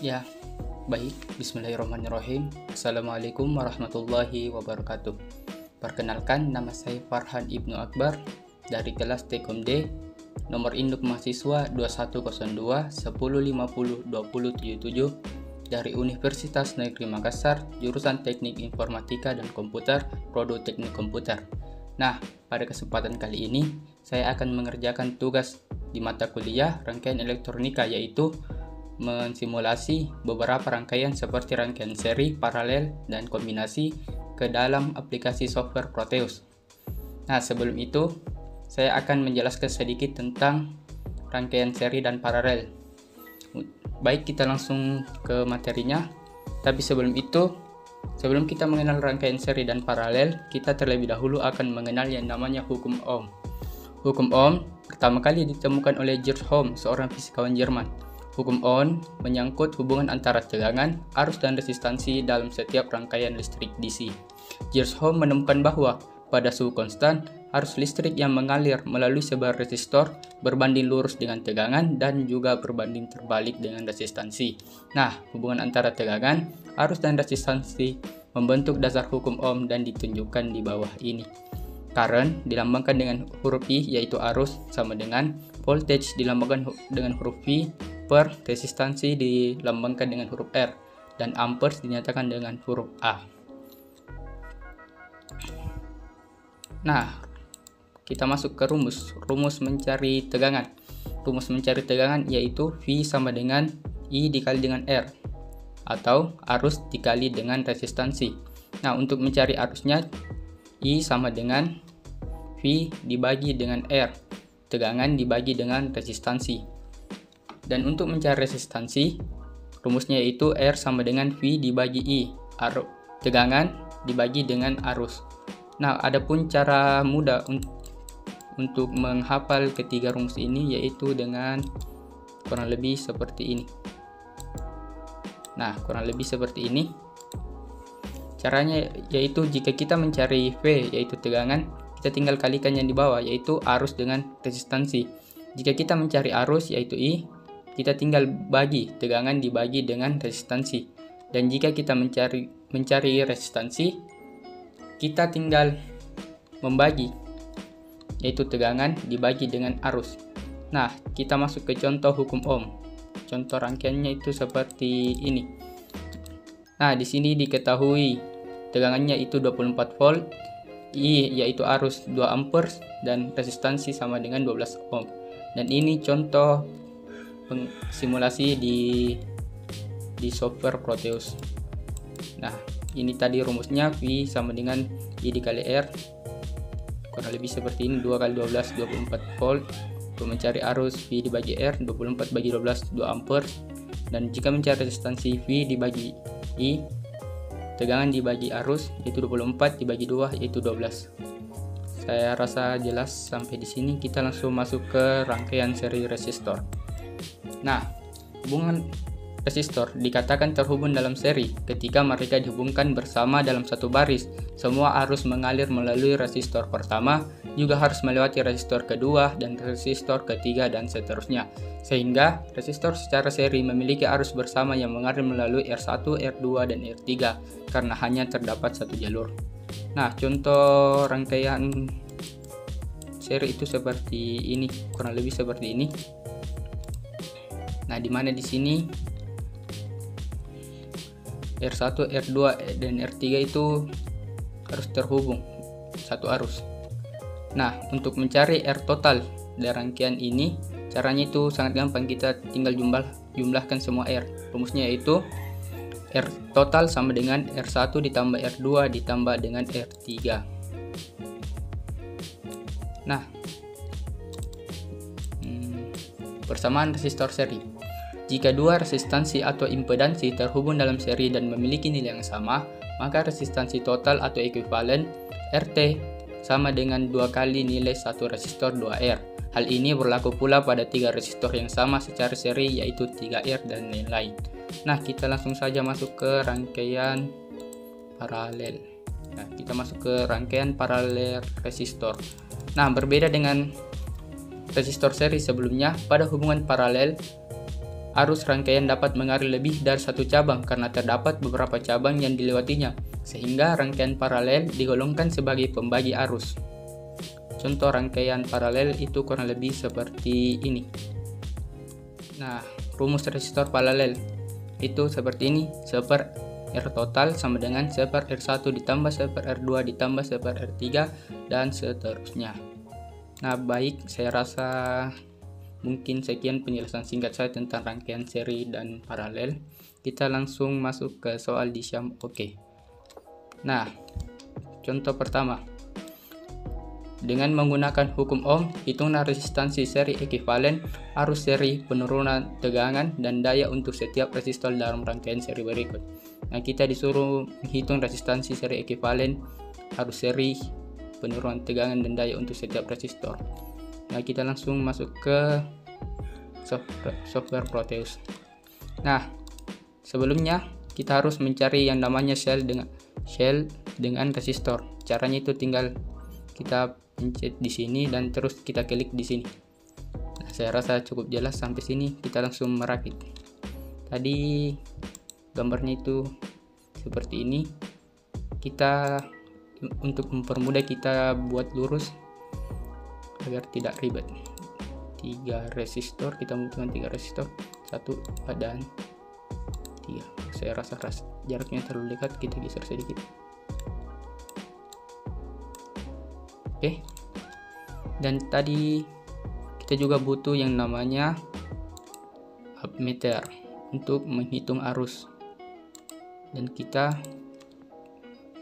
Ya, baik. Bismillahirrahmanirrahim. Assalamualaikum warahmatullahi wabarakatuh. Perkenalkan, nama saya Farhan Ibnu Akbar dari kelas Tekom D, nomor induk mahasiswa 2102 1050 2077 dari Universitas Negeri Makassar, jurusan Teknik Informatika dan Komputer, Prodi Teknik Komputer. Nah, pada kesempatan kali ini, saya akan mengerjakan tugas di mata kuliah rangkaian elektronika, yaitu mensimulasi beberapa rangkaian seperti rangkaian seri, paralel, dan kombinasi ke dalam aplikasi software Proteus. Nah, sebelum itu, saya akan menjelaskan sedikit tentang rangkaian seri dan paralel. Baik, kita langsung ke materinya. Tapi sebelum itu, sebelum kita mengenal rangkaian seri dan paralel, kita terlebih dahulu akan mengenal yang namanya hukum Ohm. Hukum Ohm pertama kali ditemukan oleh Georg Ohm, seorang fisikawan Jerman. Hukum Ohm menyangkut hubungan antara tegangan, arus, dan resistansi dalam setiap rangkaian listrik DC. Georg Ohm menemukan bahwa pada suhu konstan, arus listrik yang mengalir melalui sebuah resistor berbanding lurus dengan tegangan dan juga berbanding terbalik dengan resistansi. Nah, hubungan antara tegangan, arus, dan resistansi membentuk dasar hukum Ohm dan ditunjukkan di bawah ini. Current dilambangkan dengan huruf I, yaitu arus, sama dengan voltage dilambangkan dengan huruf V, per resistansi dilambangkan dengan huruf R, dan amperes dinyatakan dengan huruf A. Nah, kita masuk ke rumus mencari tegangan. Rumus mencari tegangan yaitu V sama dengan I dikali dengan R, atau arus dikali dengan resistansi. Nah, untuk mencari arusnya, I sama dengan V dibagi dengan R, tegangan dibagi dengan resistansi. Dan untuk mencari resistansi, rumusnya yaitu R sama dengan V dibagi I, tegangan dibagi dengan arus. Nah, adapun cara mudah untuk menghafal ketiga rumus ini yaitu dengan kurang lebih seperti ini. Nah, kurang lebih seperti ini. Caranya yaitu jika kita mencari V yaitu tegangan, kita tinggal kalikan yang di bawah yaitu arus dengan resistansi. Jika kita mencari arus yaitu I, kita tinggal bagi tegangan dibagi dengan resistansi. Dan jika kita mencari resistansi, kita tinggal membagi yaitu tegangan dibagi dengan arus. Nah, kita masuk ke contoh hukum Ohm. Contoh rangkaiannya itu seperti ini. Nah, di sini diketahui tegangannya itu 24 volt, I yaitu arus 2 amperes, dan resistansi sama dengan 12 ohm. Dan ini contoh simulasi di software Proteus. Nah, ini tadi rumusnya V sama dengan I dikali R, kurang lebih seperti ini, 2 kali 12 24 volt. Untuk mencari arus, V dibagi R, 24 bagi 12 2 ampere. Dan jika mencari resistansi, V dibagi I, tegangan dibagi arus, yaitu 24 dibagi 2 yaitu 12. Saya rasa jelas sampai di sini. Kita langsung masuk ke rangkaian seri resistor. Nah, hubungan resistor dikatakan terhubung dalam seri ketika mereka dihubungkan bersama dalam satu baris. Semua arus mengalir melalui resistor pertama, juga harus melewati resistor kedua dan resistor ketiga dan seterusnya. Sehingga resistor secara seri memiliki arus bersama yang mengalir melalui R1, R2, dan R3 karena hanya terdapat satu jalur. Nah, contoh rangkaian seri itu seperti ini, kurang lebih seperti ini. Nah, di mana di sini R1, R2, dan R3 itu harus terhubung satu arus. Nah, untuk mencari R total dari rangkaian ini, caranya itu sangat gampang. Kita tinggal jumlahkan semua R. Rumusnya yaitu R total sama dengan R1 ditambah R2 ditambah dengan R3. Nah, persamaan resistor seri. Jika dua resistansi atau impedansi terhubung dalam seri dan memiliki nilai yang sama, maka resistansi total atau ekuivalen RT sama dengan 2 kali nilai satu resistor 2R. Hal ini berlaku pula pada 3 resistor yang sama secara seri, yaitu 3R dan lain-lain. Nah, kita langsung saja masuk ke rangkaian paralel. Nah, kita masuk ke rangkaian paralel resistor. Nah, berbeda dengan resistor seri sebelumnya, pada hubungan paralel arus rangkaian dapat mengalir lebih dari satu cabang karena terdapat beberapa cabang yang dilewatinya, sehingga rangkaian paralel digolongkan sebagai pembagi arus. Contoh rangkaian paralel itu kurang lebih seperti ini. Nah, rumus resistor paralel itu seperti ini. 1 per R total sama dengan 1 per R1 ditambah 1 per R2 ditambah 1 per R3 dan seterusnya. Nah, baik, saya rasa mungkin sekian penjelasan singkat saya tentang rangkaian seri dan paralel. Kita langsung masuk ke soal di Syam. Oke. Nah, contoh pertama. Dengan menggunakan hukum Ohm, hitunglah resistansi seri ekuivalen, arus seri, penurunan tegangan, dan daya untuk setiap resistor dalam rangkaian seri berikut. Nah, kita disuruh menghitung resistansi seri ekuivalen, arus seri, penurunan tegangan, dan daya untuk setiap resistor. Nah, kita langsung masuk ke software Proteus. Nah, sebelumnya kita harus mencari yang namanya shell dengan resistor. Caranya itu tinggal kita pencet di sini dan terus kita klik di sini. Nah, saya rasa cukup jelas sampai sini. Kita langsung merakit. Tadi gambarnya itu seperti ini. Kita untuk mempermudah kita buat lurus agar tidak ribet. 3 resistor, kita membutuhkan 3 resistor, 1, 4 dan 3. Saya rasa jaraknya terlalu dekat, kita geser sedikit. Oke. Dan tadi kita juga butuh yang namanya ammeter untuk menghitung arus. Dan kita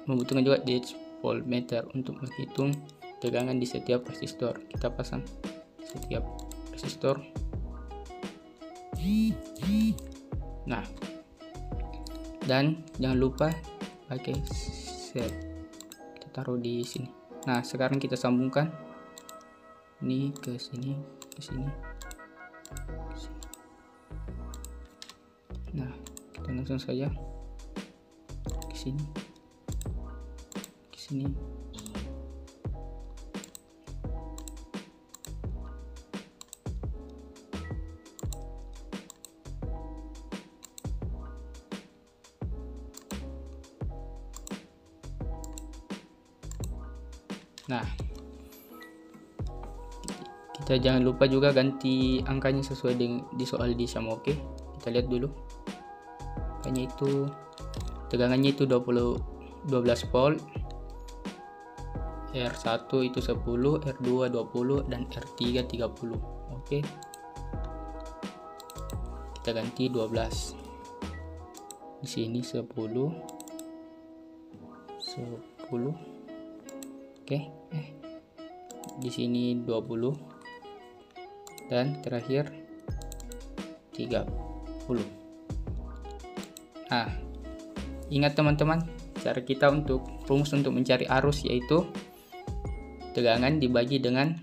membutuhkan juga DH voltmeter untuk menghitung tegangan di setiap resistor. Kita pasang setiap resistor. Nah, dan jangan lupa pakai set. Kita taruh di sini. Nah, sekarang kita sambungkan ini ke sini, ke sini, ke sini. Nah, kita langsung saja ke sini, ke sini. Nah, kita jangan lupa juga ganti angkanya sesuai dengan di soal di Syam. Oke, kita lihat dulu. Angkanya itu tegangannya itu 12 volt, R1 itu 10, R2 20 dan R3 30. Oke. Kita ganti 12. Di sini 10. Oke, di sini 20 dan terakhir 30. Nah, ingat teman-teman, cara kita untuk rumus untuk mencari arus yaitu tegangan dibagi dengan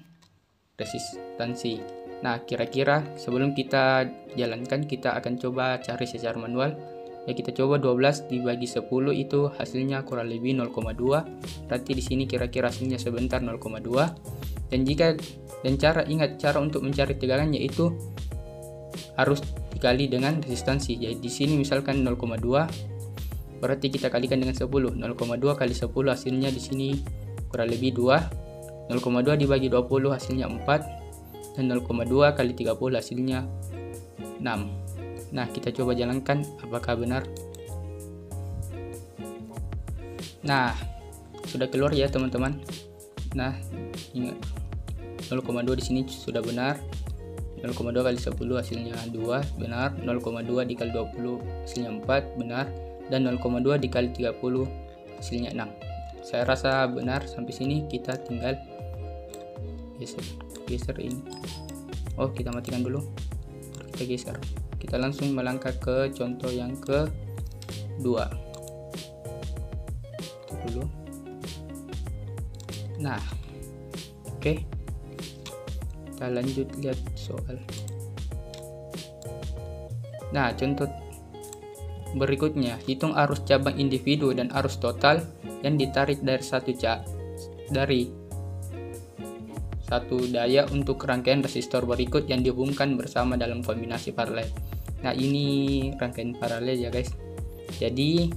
resistansi. Nah, kira-kira sebelum kita jalankan, kita akan coba cari secara manual. Ya, kita coba 12 dibagi 10 itu hasilnya kurang lebih 0,2. Berarti di sini kira-kira hasilnya sebentar 0,2. Dan cara untuk mencari tegangan yaitu arus dikali dengan resistansi. Jadi di sini misalkan 0,2 berarti kita kalikan dengan 10. 0,2 kali 10 hasilnya di sini kurang lebih 2. 0,2 dibagi 20 hasilnya 4 dan 0,2 kali 30 hasilnya 6. Nah, kita coba jalankan apakah benar. Nah, sudah keluar ya teman-teman. Nah, ingat 0,2 di sini sudah benar. 0,2 kali 10 hasilnya 2, benar. 0,2 dikali 20 hasilnya 4, benar. Dan 0,2 dikali 30 hasilnya 6. Saya rasa benar. Sampai sini kita tinggal geser ini. Oh, kita matikan dulu. Kita geser. Kita langsung melangkah ke contoh yang kedua. Dulu. Nah, oke. Kita lanjut lihat soal. Nah, contoh berikutnya, hitung arus cabang individu dan arus total yang ditarik dari satu daya untuk rangkaian resistor berikut yang dihubungkan bersama dalam kombinasi paralel. Nah, ini rangkaian paralel ya guys. Jadi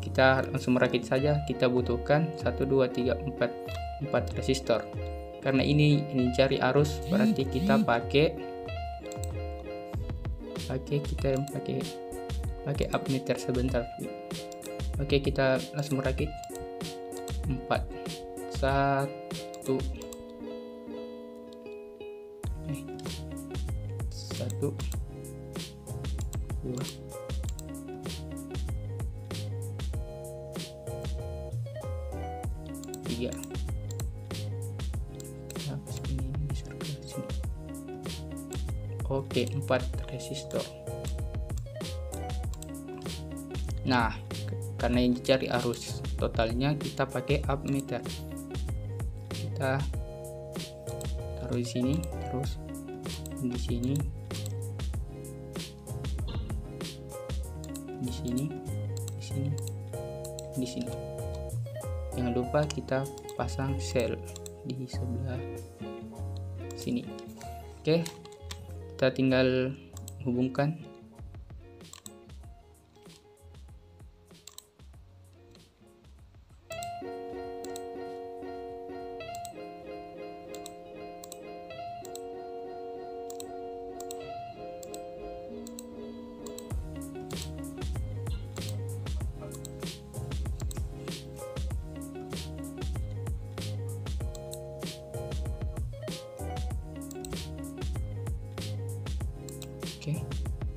kita langsung merakit saja. Kita butuhkan 1 2 3 4 resistor. Karena ini cari arus, berarti kita pakai ammeter sebentar. Oke, kita langsung merakit. 4 1 2 3. Oke, 4 resistor. Nah, karena yang dicari arus totalnya, kita pakai ammeter. Kita taruh di sini, terus di sini, di sini, di sini, di sini. Jangan lupa kita pasang sel di sebelah sini. Oke, kita tinggal hubungkan.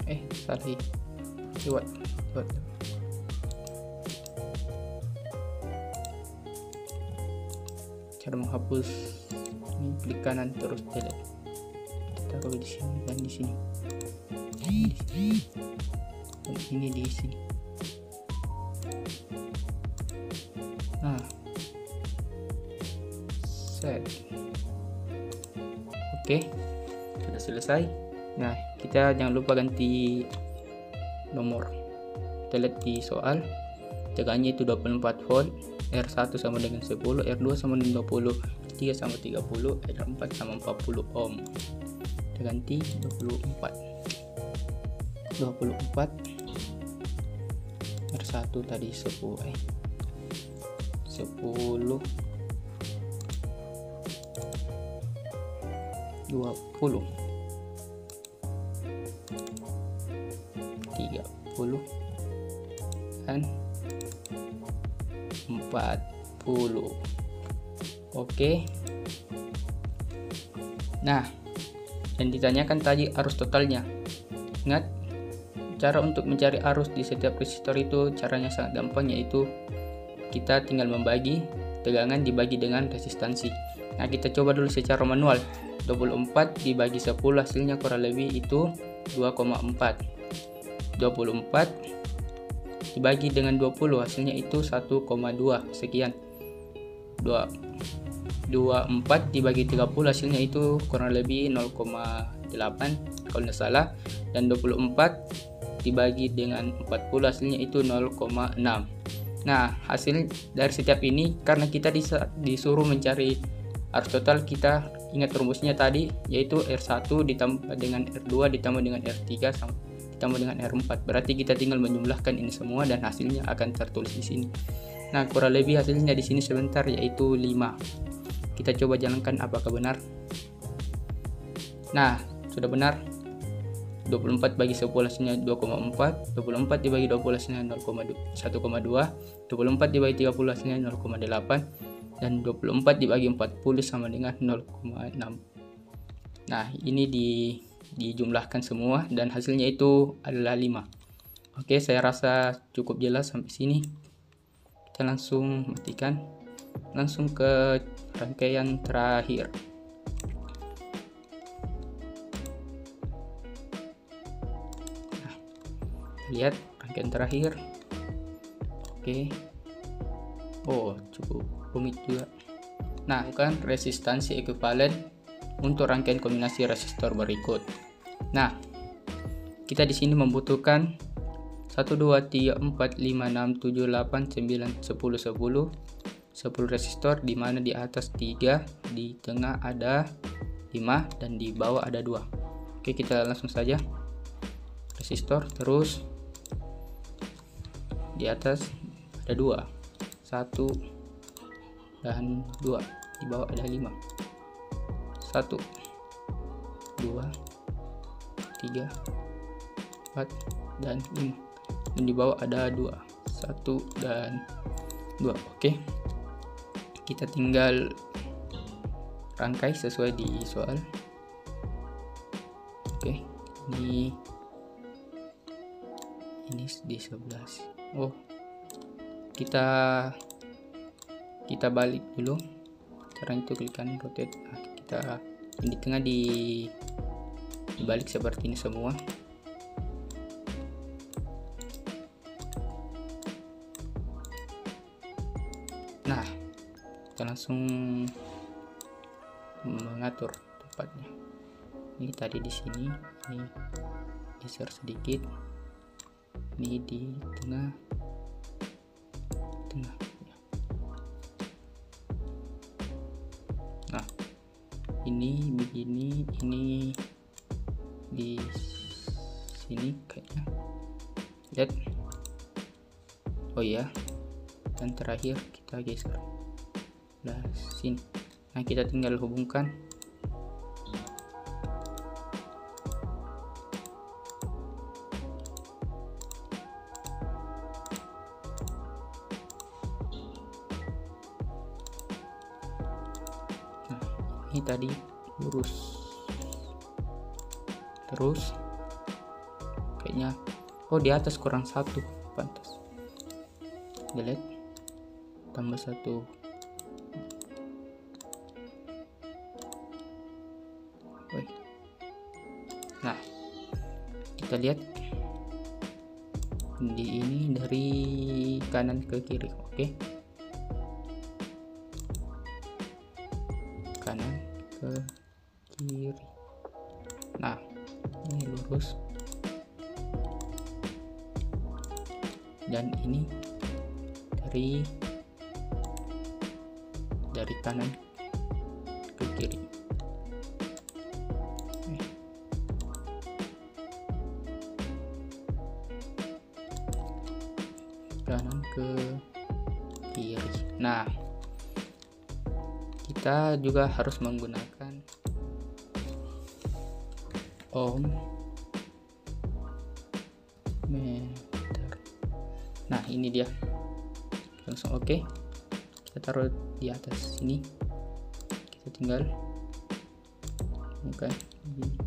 Oke, salah lewat. Cara menghapus ini, klik kanan terus delete. Kita taruh di sini dan di sini, dan ini di sini. Nah, set. Oke, sudah selesai. Nah, kita jangan lupa ganti nomor. Kita lihat di soal, tegangannya itu 24 volt, R1 sama dengan 10, R2 sama dengan 20, R3 sama 30, R4 sama 40 ohm. Kita ganti 24, R1 tadi 10, 20, 30 dan 40. Oke. Nah, yang ditanyakan tadi arus totalnya. Ingat, cara untuk mencari arus di setiap resistor itu caranya sangat gampang, yaitu kita tinggal membagi tegangan dibagi dengan resistansi. Nah, kita coba dulu secara manual. 24 dibagi 10 hasilnya kurang lebih itu 2,4. 24 dibagi dengan 20 hasilnya itu 1,2 sekian. 24 dibagi 30 hasilnya itu kurang lebih 0,8 kalau tidak salah, dan 24 dibagi dengan 40 hasilnya itu 0,6. Nah, hasil dari setiap ini, karena kita disuruh mencari arus total, kita ingat rumusnya tadi, yaitu R1 ditambah dengan R2 ditambah dengan R3 ditambah dengan R4. Berarti kita tinggal menjumlahkan ini semua dan hasilnya akan tertulis di sini. Nah, kurang lebih hasilnya di sini sebentar, yaitu 5. Kita coba jalankan apakah benar. Nah, sudah benar. 24 bagi 10 hasilnya 2,4, 24 dibagi 20 hasilnya 1,2, 24 dibagi 30 hasilnya 0,8, dan 24 dibagi 40 sama dengan 0,6. Nah, ini dijumlahkan semua dan hasilnya itu adalah 5. Oke, saya rasa cukup jelas sampai sini. Kita langsung matikan, langsung ke rangkaian terakhir. Nah, lihat rangkaian terakhir. Oke. Oh, cukup rumit juga. Nah, bukan resistansi ekuivalen untuk rangkaian kombinasi resistor berikut. Nah, kita di sini membutuhkan 1 2 3 4 5 6 7 8 9 10 10 resistor, di mana di atas 3, di tengah ada 5 dan di bawah ada 2. Oke, kita langsung saja. resistor, terus di atas ada 2, 1 dan 2, di bawah ada 5, 1 2 3 4 dan 5, dan di bawah ada 2, 1 dan 2. Oke, kita tinggal rangkai sesuai di soal. Oke, ini di 11. Oh, kita balik dulu. Caranya itu klik kanan, rotate. Nah, kita di tengah dibalik seperti ini semua. Nah, kita langsung mengatur tempatnya. Ini tadi di sini, ini geser sedikit, ini di tengah ya. Nah, ini begini, ini di sini kayaknya, lihat. Oh ya, dan terakhir kita geser nah sini. Nah, kita tinggal hubungkan. Nah, ini tadi lurus terus kayaknya. Oh, di atas kurang 1, pantas. Delete, tambah 1. Nah, kita lihat di ini dari kanan ke kiri. Oke, kanan ke kiri. Nah, ini lurus, dan ini dari kanan ke kiri. Kanan ke kiri. Nah, kita juga harus menggunakan ohm meter. Nah, ini dia. Langsung oke. Kita taruh di atas sini. Kita tinggal buka ini.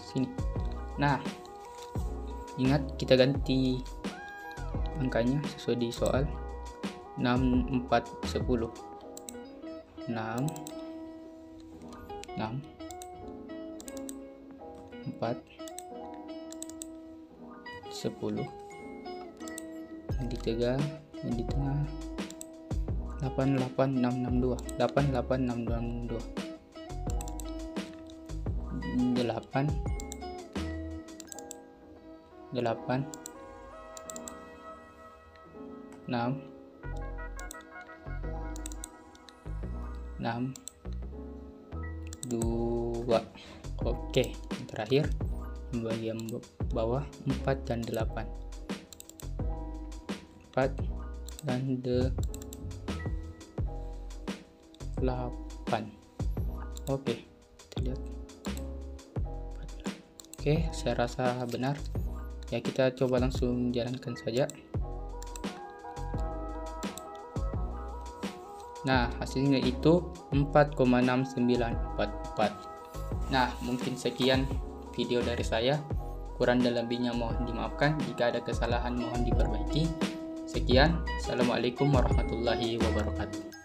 Sini. Nah, ingat kita ganti angkanya sesuai di soal. 6 4 10. 6 4 10. Yang di tengah 88662. 88662. 8 6 2. Oke, yang terakhir bagian bawah 4 dan 8. 4 dan 8. Oke, kita lihat. Oke, saya rasa benar. Ya, kita coba langsung jalankan saja. Nah, hasilnya itu 4,6944. Nah, mungkin sekian video dari saya. Kurang dan lebihnya mohon dimaafkan. Jika ada kesalahan mohon diperbaiki. Sekian. Assalamualaikum warahmatullahi wabarakatuh.